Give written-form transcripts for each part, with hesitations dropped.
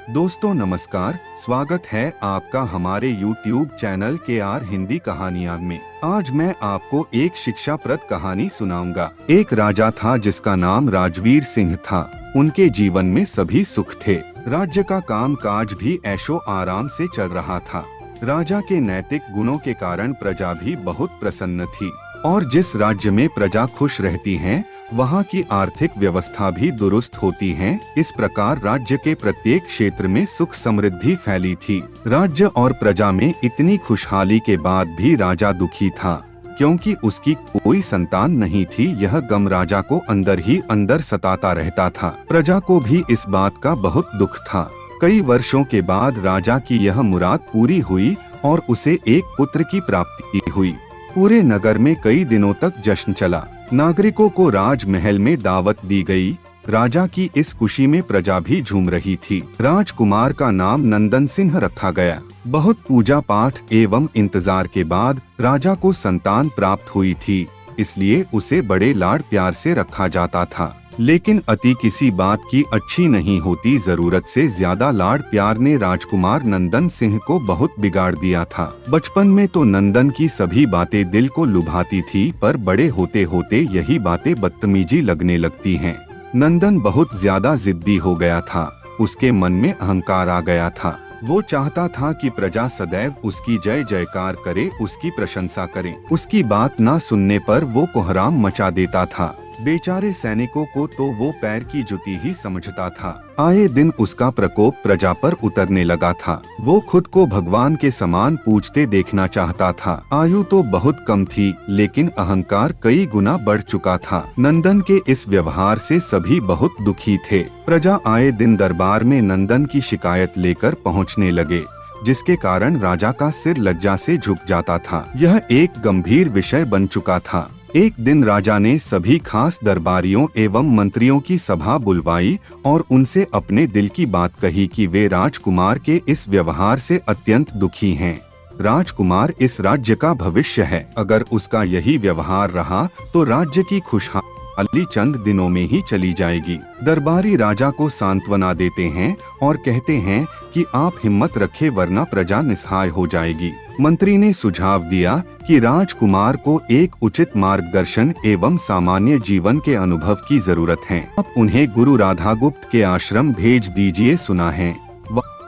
दोस्तों नमस्कार, स्वागत है आपका हमारे YouTube चैनल KR हिंदी कहानियाँ में। आज मैं आपको एक शिक्षाप्रद कहानी सुनाऊंगा। एक राजा था जिसका नाम राजवीर सिंह था। उनके जीवन में सभी सुख थे। राज्य का काम काज भी ऐशो आराम से चल रहा था। राजा के नैतिक गुणों के कारण प्रजा भी बहुत प्रसन्न थी और जिस राज्य में प्रजा खुश रहती है वहाँ की आर्थिक व्यवस्था भी दुरुस्त होती है। इस प्रकार राज्य के प्रत्येक क्षेत्र में सुख समृद्धि फैली थी। राज्य और प्रजा में इतनी खुशहाली के बाद भी राजा दुखी था क्योंकि उसकी कोई संतान नहीं थी। यह गम राजा को अंदर ही अंदर सताता रहता था। प्रजा को भी इस बात का बहुत दुख था। कई वर्षों के बाद राजा की यह मुराद पूरी हुई और उसे एक पुत्र की प्राप्ति हुई। पूरे नगर में कई दिनों तक जश्न चला। नागरिकों को राजमहल में दावत दी गई। राजा की इस खुशी में प्रजा भी झूम रही थी। राजकुमार का नाम नंदन सिंह रखा गया। बहुत पूजा पाठ एवं इंतजार के बाद राजा को संतान प्राप्त हुई थी, इसलिए उसे बड़े लाड प्यार से रखा जाता था। लेकिन अति किसी बात की अच्छी नहीं होती। जरूरत से ज्यादा लाड प्यार ने राजकुमार नंदन सिंह को बहुत बिगाड़ दिया था। बचपन में तो नंदन की सभी बातें दिल को लुभाती थी, पर बड़े होते होते यही बातें बदतमीजी लगने लगती हैं। नंदन बहुत ज्यादा जिद्दी हो गया था। उसके मन में अहंकार आ गया था। वो चाहता था कि प्रजा सदैव उसकी जय जयकार करे, उसकी प्रशंसा करे। उसकी बात न सुनने पर वो कोहराम मचा देता था। बेचारे सैनिकों को तो वो पैर की जुती ही समझता था। आए दिन उसका प्रकोप प्रजा पर उतरने लगा था। वो खुद को भगवान के समान पूजते देखना चाहता था। आयु तो बहुत कम थी, लेकिन अहंकार कई गुना बढ़ चुका था। नंदन के इस व्यवहार से सभी बहुत दुखी थे। प्रजा आए दिन दरबार में नंदन की शिकायत लेकर पहुँचने लगे, जिसके कारण राजा का सिर लज्जा से झुक जाता था। यह एक गंभीर विषय बन चुका था। एक दिन राजा ने सभी खास दरबारियों एवं मंत्रियों की सभा बुलवाई और उनसे अपने दिल की बात कही कि वे राजकुमार के इस व्यवहार से अत्यंत दुखी हैं। राजकुमार इस राज्य का भविष्य है। अगर उसका यही व्यवहार रहा तो राज्य की खुशहाली चंद दिनों में ही चली जाएगी। दरबारी राजा को सांत्वना देते हैं और कहते हैं कि आप हिम्मत रखें वरना प्रजा निस्सहाय हो जाएगी। मंत्री ने सुझाव दिया कि राजकुमार को एक उचित मार्गदर्शन एवं सामान्य जीवन के अनुभव की जरूरत है। आप उन्हें गुरु राधागुप्त के आश्रम भेज दीजिए। सुना है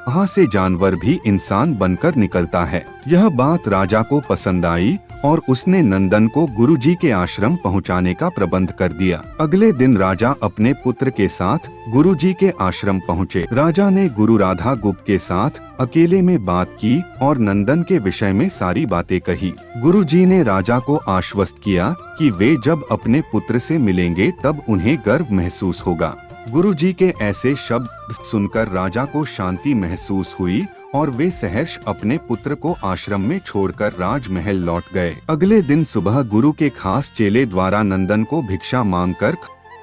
वहाँ से जानवर भी इंसान बनकर निकलता है। यह बात राजा को पसंद आई और उसने नंदन को गुरुजी के आश्रम पहुंचाने का प्रबंध कर दिया। अगले दिन राजा अपने पुत्र के साथ गुरुजी के आश्रम पहुंचे। राजा ने गुरु राधागुप्त के साथ अकेले में बात की और नंदन के विषय में सारी बातें कही। गुरुजी ने राजा को आश्वस्त किया कि वे जब अपने पुत्र से मिलेंगे तब उन्हें गर्व महसूस होगा। गुरुजी के ऐसे शब्द सुनकर राजा को शांति महसूस हुई और वे सहर्ष अपने पुत्र को आश्रम में छोड़कर राजमहल लौट गए। अगले दिन सुबह गुरु के खास चेले द्वारा नंदन को भिक्षा मांगकर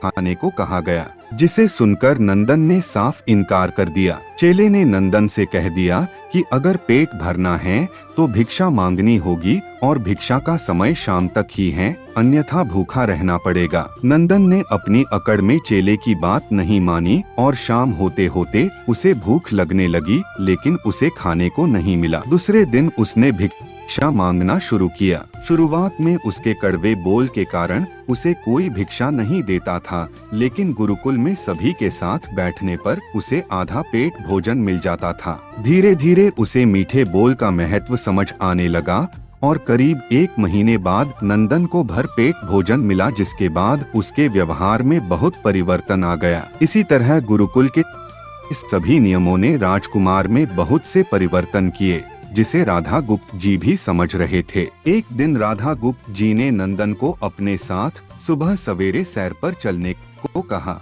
खाने को कहा गया, जिसे सुनकर नंदन ने साफ इनकार कर दिया। चेले ने नंदन से कह दिया कि अगर पेट भरना है तो भिक्षा मांगनी होगी और भिक्षा का समय शाम तक ही है, अन्यथा भूखा रहना पड़ेगा। नंदन ने अपनी अकड़ में चेले की बात नहीं मानी और शाम होते होते उसे भूख लगने लगी, लेकिन उसे खाने को नहीं मिला। दूसरे दिन उसने भिक्षा मांगना शुरू किया। शुरुआत में उसके कड़वे बोल के कारण उसे कोई भिक्षा नहीं देता था, लेकिन गुरुकुल में सभी के साथ बैठने पर उसे आधा पेट भोजन मिल जाता था। धीरे धीरे उसे मीठे बोल का महत्व समझ आने लगा और करीब 1 महीने बाद नंदन को भर पेट भोजन मिला, जिसके बाद उसके व्यवहार में बहुत परिवर्तन आ गया। इसी तरह गुरुकुल के इस सभी नियमों ने राजकुमार में बहुत से परिवर्तन किए, जिसे राधागुप्त जी भी समझ रहे थे। एक दिन राधागुप्त जी ने नंदन को अपने साथ सुबह सवेरे सैर पर चलने को कहा।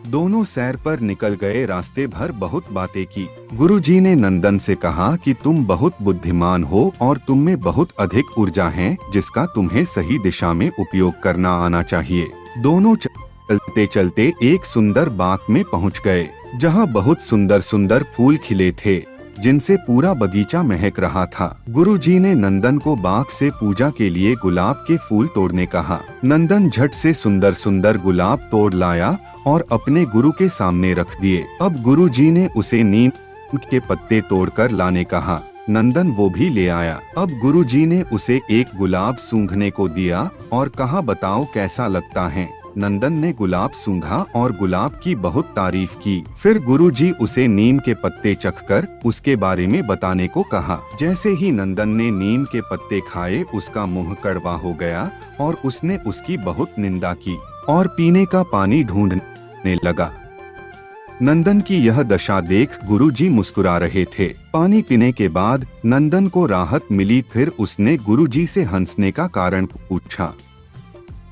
दोनों सैर पर निकल गए। रास्ते भर बहुत बातें की। गुरुजी ने नंदन से कहा कि तुम बहुत बुद्धिमान हो और तुम में बहुत अधिक ऊर्जा है, जिसका तुम्हें सही दिशा में उपयोग करना आना चाहिए। दोनों चलते चलते एक सुंदर बाग में पहुंच गए, जहां बहुत सुंदर सुंदर फूल खिले थे। जिनसे पूरा बगीचा महक रहा था। गुरुजी ने नंदन को बाग से पूजा के लिए गुलाब के फूल तोड़ने कहा। नंदन झट से सुंदर सुंदर गुलाब तोड़ लाया और अपने गुरु के सामने रख दिए। अब गुरुजी ने उसे नीम के पत्ते तोड़कर लाने कहा। नंदन वो भी ले आया। अब गुरुजी ने उसे एक गुलाब सूंघने को दिया और कहा, बताओ कैसा लगता है। नंदन ने गुलाब सूंघा और गुलाब की बहुत तारीफ की। फिर गुरुजी उसे नीम के पत्ते चखकर उसके बारे में बताने को कहा। जैसे ही नंदन ने नीम के पत्ते खाए, उसका मुंह कड़वा हो गया और उसने उसकी बहुत निंदा की और पीने का पानी ढूंढने लगा। नंदन की यह दशा देख गुरुजी मुस्कुरा रहे थे। पानी पीने के बाद नंदन को राहत मिली। फिर उसने गुरुजी से हंसने का कारण पूछा।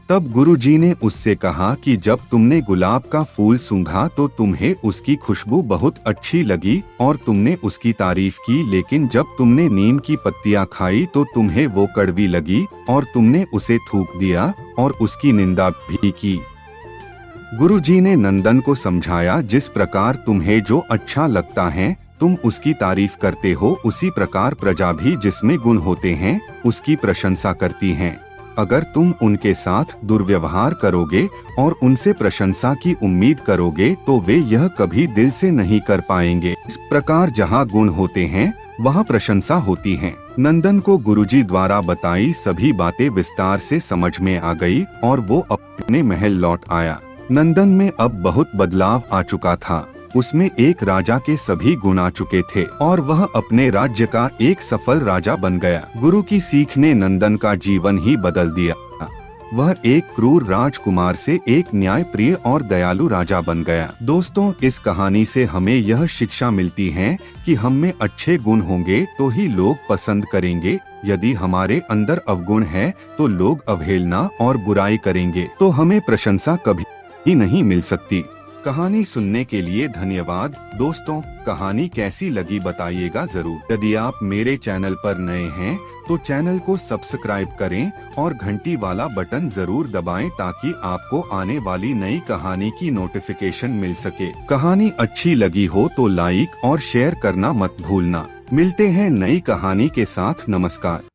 तब गुरुजी ने उससे कहा कि जब तुमने गुलाब का फूल सूंघा तो तुम्हें उसकी खुशबू बहुत अच्छी लगी और तुमने उसकी तारीफ की, लेकिन जब तुमने नीम की पत्तियां खाई तो तुम्हें वो कड़वी लगी और तुमने उसे थूक दिया और उसकी निंदा भी की। गुरुजी ने नंदन को समझाया, जिस प्रकार तुम्हें जो अच्छा लगता है तुम उसकी तारीफ करते हो, उसी प्रकार प्रजा भी जिसमें गुण होते हैं उसकी प्रशंसा करती है। अगर तुम उनके साथ दुर्व्यवहार करोगे और उनसे प्रशंसा की उम्मीद करोगे तो वे यह कभी दिल से नहीं कर पाएंगे। इस प्रकार जहाँ गुण होते हैं वहाँ प्रशंसा होती है। नंदन को गुरुजी द्वारा बताई सभी बातें विस्तार से समझ में आ गई और वो अपने महल लौट आया। नंदन में अब बहुत बदलाव आ चुका था। उसमें एक राजा के सभी गुण आ चुके थे और वह अपने राज्य का एक सफल राजा बन गया। गुरु की सीख ने नंदन का जीवन ही बदल दिया। वह एक क्रूर राजकुमार से एक न्यायप्रिय और दयालु राजा बन गया। दोस्तों, इस कहानी से हमें यह शिक्षा मिलती है कि हम में अच्छे गुण होंगे तो ही लोग पसंद करेंगे। यदि हमारे अंदर अवगुण है तो लोग अवहेलना और बुराई करेंगे, तो हमें प्रशंसा कभी ही नहीं मिल सकती। कहानी सुनने के लिए धन्यवाद। दोस्तों, कहानी कैसी लगी बताइएगा जरूर। यदि आप मेरे चैनल पर नए हैं तो चैनल को सब्सक्राइब करें और घंटी वाला बटन जरूर दबाएं ताकि आपको आने वाली नई कहानी की नोटिफिकेशन मिल सके। कहानी अच्छी लगी हो तो लाइक और शेयर करना मत भूलना। मिलते हैं नई कहानी के साथ। नमस्कार।